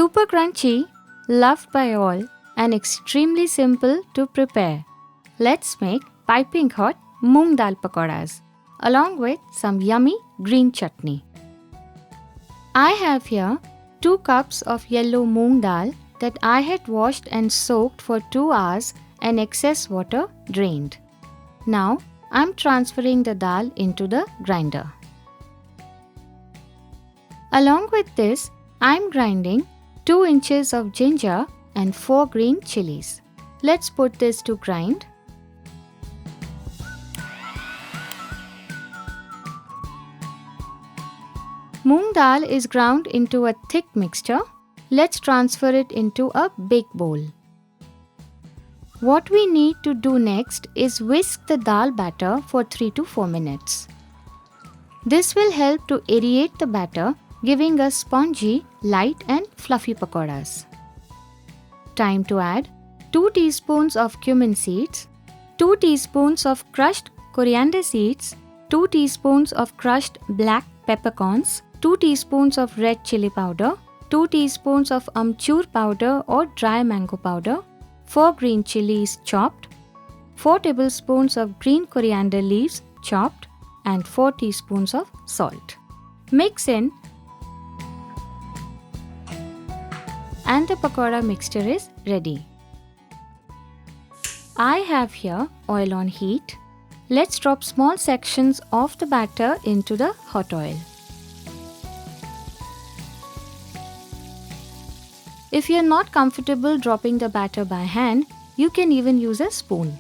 Super crunchy, loved by all, and extremely simple to prepare. Let's make piping hot Moong Dal Pakodas along with some yummy green chutney. I have here 2 cups of yellow moong dal that I had washed and soaked for 2 hours and excess water drained. Now I'm transferring the dal into the grinder. Along with this, I'm grinding 2 inches of ginger and 4 green chilies. Let's put this to grind. Moong dal is ground into a thick mixture. Let's transfer it into a big bowl. What we need to do next is whisk the dal batter for 3 to 4 minutes. This will help to aerate the batter, giving us spongy, light and fluffy pakoras. Time to add 2 teaspoons of cumin seeds, 2 teaspoons of crushed coriander seeds, 2 teaspoons of crushed black peppercorns, 2 teaspoons of red chili powder, 2 teaspoons of amchur powder or dry mango powder, 4 green chilies chopped, 4 tablespoons of green coriander leaves chopped, and 4 teaspoons of salt. Mix in, and the pakora mixture is ready. I have here oil on heat. Let's drop small sections of the batter into the hot oil. If you are not comfortable dropping the batter by hand, you can even use a spoon.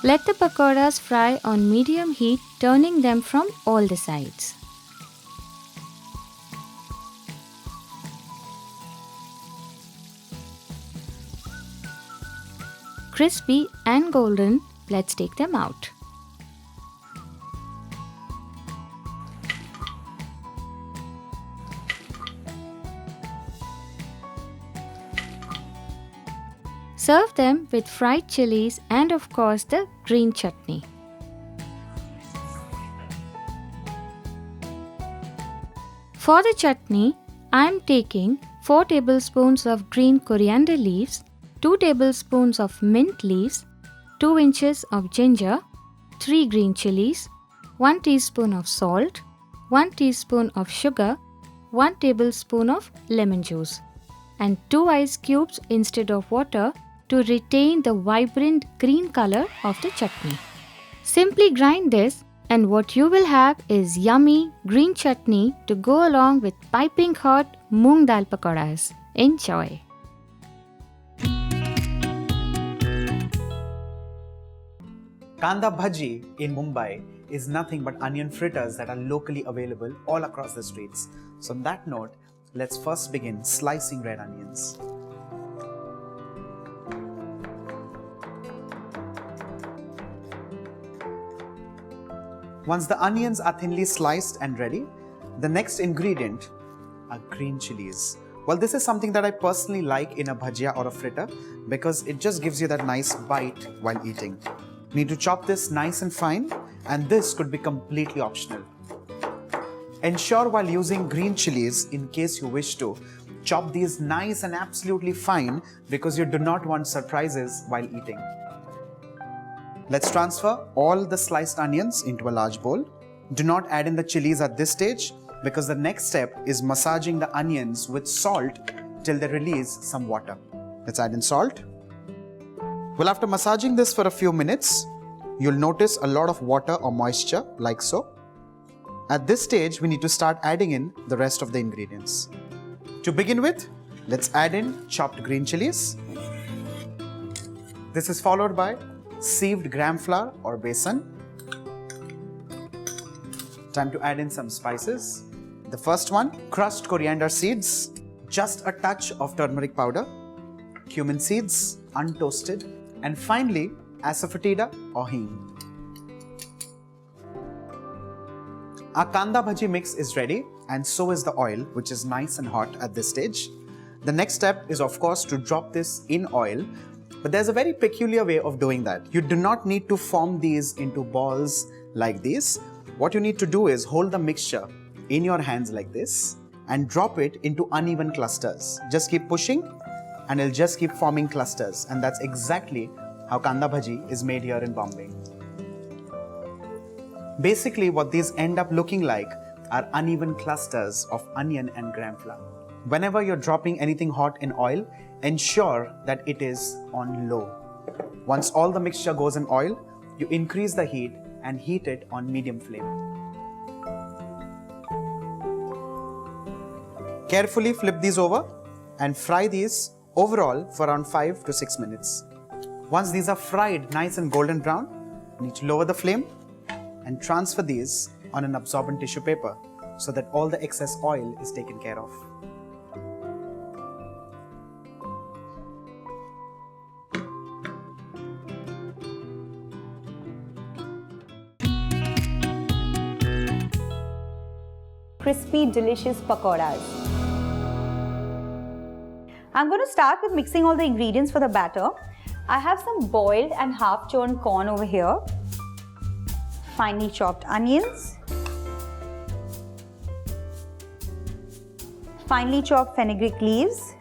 Let the pakoras fry on medium heat, turning them from all the sides. Crispy and golden, let's take them out. Serve them with fried chilies and of course the green chutney. For the chutney, I am taking 4 tablespoons of green coriander leaves, 2 tablespoons of mint leaves, 2 inches of ginger, 3 green chilies, 1 teaspoon of salt, 1 teaspoon of sugar, 1 tablespoon of lemon juice, and 2 ice cubes instead of water to retain the vibrant green color of the chutney. Simply grind this and what you will have is yummy green chutney to go along with piping hot moong dal pakodas. Enjoy! Kanda Bhaji in Mumbai is nothing but onion fritters that are locally available all across the streets. So on that note, let's first begin slicing red onions. Once the onions are thinly sliced and ready, the next ingredient are green chilies. Well, this is something that I personally like in a bhajiya or a fritter because it just gives you that nice bite while eating. Need to chop this nice and fine, and this could be completely optional. Ensure while using green chilies, in case you wish to, chop these nice and absolutely fine because you do not want surprises while eating. Let's transfer all the sliced onions into a large bowl. Do not add in the chilies at this stage because the next step is massaging the onions with salt till they release some water. Let's add in salt. Well, after massaging this for a few minutes, you'll notice a lot of water or moisture like so. At this stage, we need to start adding in the rest of the ingredients. To begin with, let's add in chopped green chilies. This is followed by sieved gram flour or besan. Time to add in some spices. The first one, crushed coriander seeds, just a touch of turmeric powder, cumin seeds, untoasted, and finally, asafoetida or hing. Our Kanda Bhaji mix is ready, and so is the oil, which is nice and hot at this stage. The next step is, of course, to drop this in oil, but there's a very peculiar way of doing that. You do not need to form these into balls like these. What you need to do is hold the mixture in your hands like this and drop it into uneven clusters. Just keep pushing and it'll just keep forming clusters, and that's exactly how Kanda Bhaji is made here in Bombay. Basically, what these end up looking like are uneven clusters of onion and gram flour. Whenever you're dropping anything hot in oil, ensure that it is on low. Once all the mixture goes in oil, you increase the heat and heat it on medium flame. Carefully flip these over and fry these overall for around 5 to 6 minutes. Once these are fried nice and golden brown, you need to lower the flame and transfer these on an absorbent tissue paper so that all the excess oil is taken care of. Crispy, delicious pakoras. I'm going to start with mixing all the ingredients for the batter. I have some boiled and half churned corn over here, finely chopped onions, finely chopped fenugreek leaves,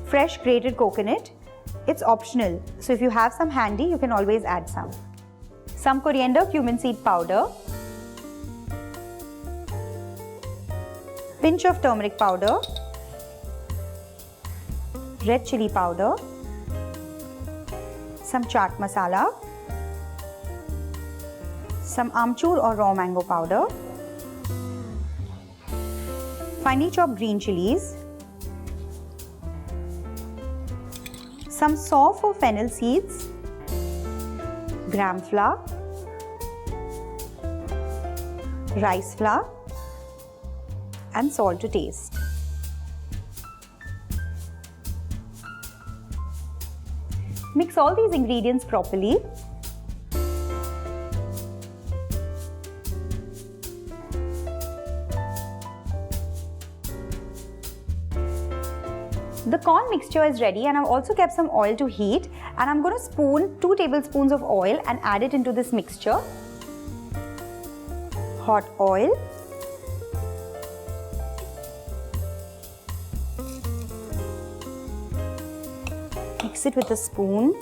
fresh grated coconut. It's optional, so if you have some handy, you can always add some coriander, cumin seed powder, pinch of turmeric powder, red chili powder, some chaat masala, some amchur or raw mango powder, finely chopped green chilies, some sauf or fennel seeds, gram flour, rice flour, and salt to taste. Mix all these ingredients properly. The corn mixture is ready, and I've also kept some oil to heat, and I'm going to spoon 2 tablespoons of oil and add it into this mixture. Hot oil. Mix it with a spoon.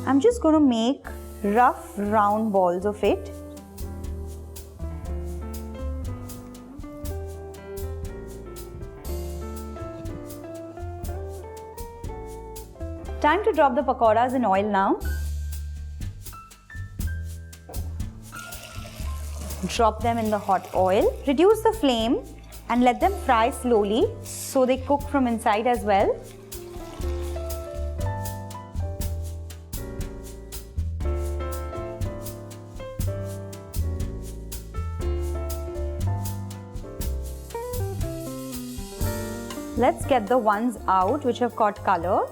I'm just going to make rough round balls of it. Time to drop the pakoras in oil now. Drop them in the hot oil. Reduce the flame and let them fry slowly so they cook from inside as well. Let's get the ones out which have got color.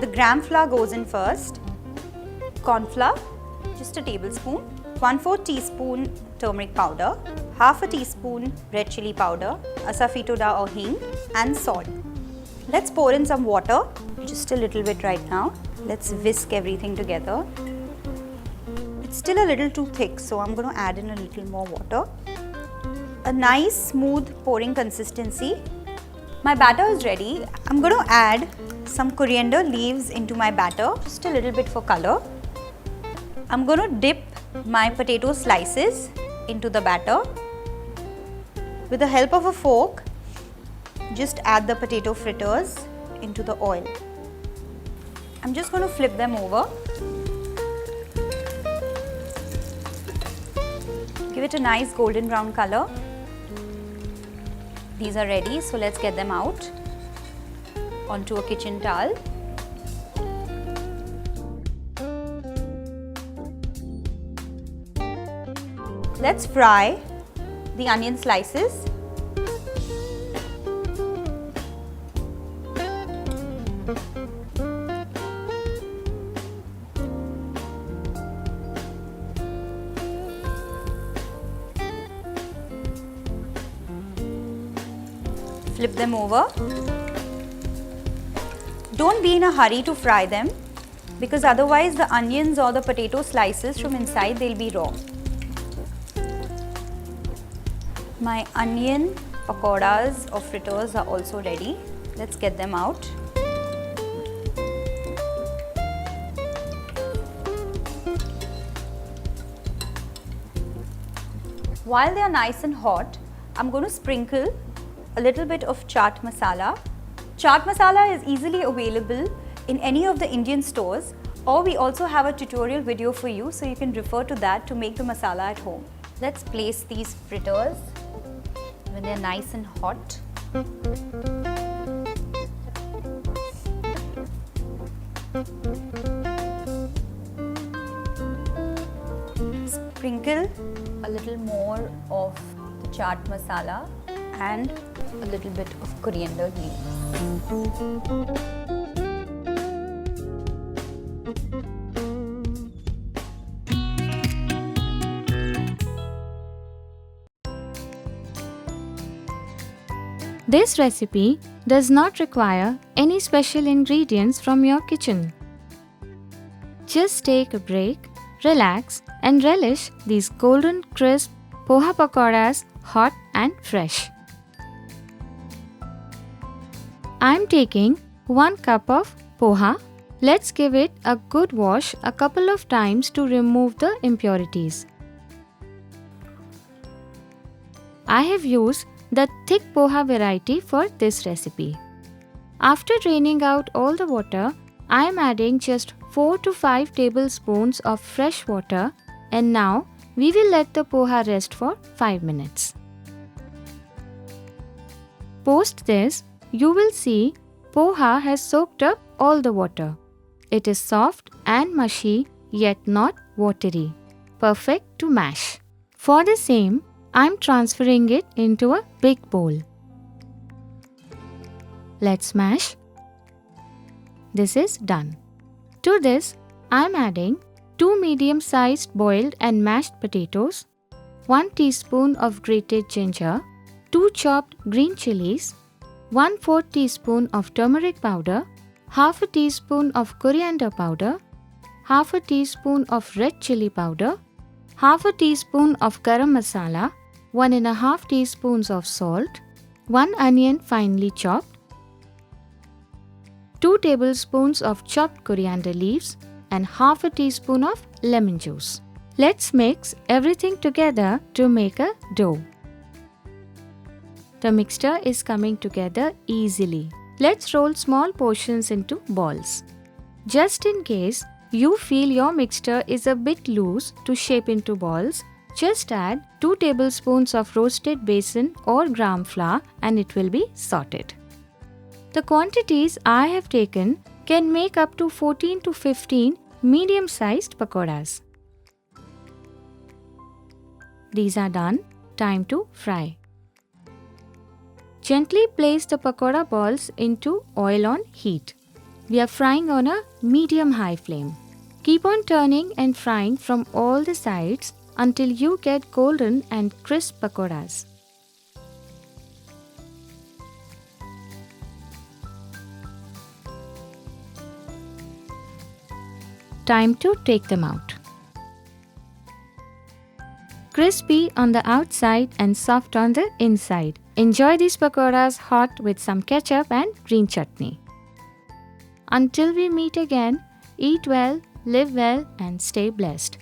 The gram flour goes in first, corn flour, just a tablespoon, 1/4 teaspoon turmeric powder, half a teaspoon red chili powder, asafetida or hing, and salt. Let's pour in some water, just a little bit right now. Let's whisk everything together. It's still a little too thick, so I'm going to add in a little more water. A nice smooth pouring consistency. My batter is ready. I'm going to add some coriander leaves into my batter, just a little bit for color. I'm going to dip my potato slices into the batter. With the help of a fork, just add the potato fritters into the oil. I'm just going to flip them over. Give it a nice golden brown color. These are ready, so let's get them out onto a kitchen towel. Let's fry the onion slices. Flip them over. Don't be in a hurry to fry them because otherwise the onions or the potato slices from inside, they'll be raw. My onion pakodas or fritters are also ready. Let's get them out. While they are nice and hot, I'm going to sprinkle a little bit of chaat masala. Chaat masala is easily available in any of the Indian stores, or we also have a tutorial video for you, so you can refer to that to make the masala at home. Let's place these fritters when they're nice and hot. Sprinkle a little more of the chaat masala and a little bit of coriander leaves. This recipe does not require any special ingredients from your kitchen. Just take a break, relax, and relish these golden crisp Poha Pakodas, hot and fresh. I'm taking 1 cup of poha. Let's give it a good wash a couple of times to remove the impurities. I have used the thick poha variety for this recipe. After draining out all the water, I am adding just 4 to 5 tablespoons of fresh water, and now we will let the poha rest for 5 minutes. Post this, you will see poha has soaked up all the water. It is soft and mushy yet not watery, perfect to mash. For the same, I am transferring it into a big bowl. Let's mash. This is done. To this, I am adding 2 medium-sized boiled and mashed potatoes, 1 teaspoon of grated ginger, 2 chopped green chilies, 1/4 teaspoon of turmeric powder, half a teaspoon of coriander powder, half a teaspoon of red chili powder, half a teaspoon of garam masala, 1.5 teaspoons of salt, 1 onion finely chopped, 2 tablespoons of chopped coriander leaves, and half a teaspoon of lemon juice. Let's mix everything together to make a dough. The mixture is coming together easily. Let's roll small portions into balls. Just in case you feel your mixture is a bit loose to shape into balls, just add 2 tablespoons of roasted besan or gram flour and it will be sorted. The quantities I have taken can make up to 14 to 15 medium-sized pakodas. These are done. Time to fry. Gently place the pakoda balls into oil on heat. We are frying on a medium-high flame. Keep on turning and frying from all the sides until you get golden and crisp pakodas. Time to take them out. Crispy on the outside and soft on the inside. Enjoy these pakoras hot with some ketchup and green chutney. Until we meet again, eat well, live well, and stay blessed.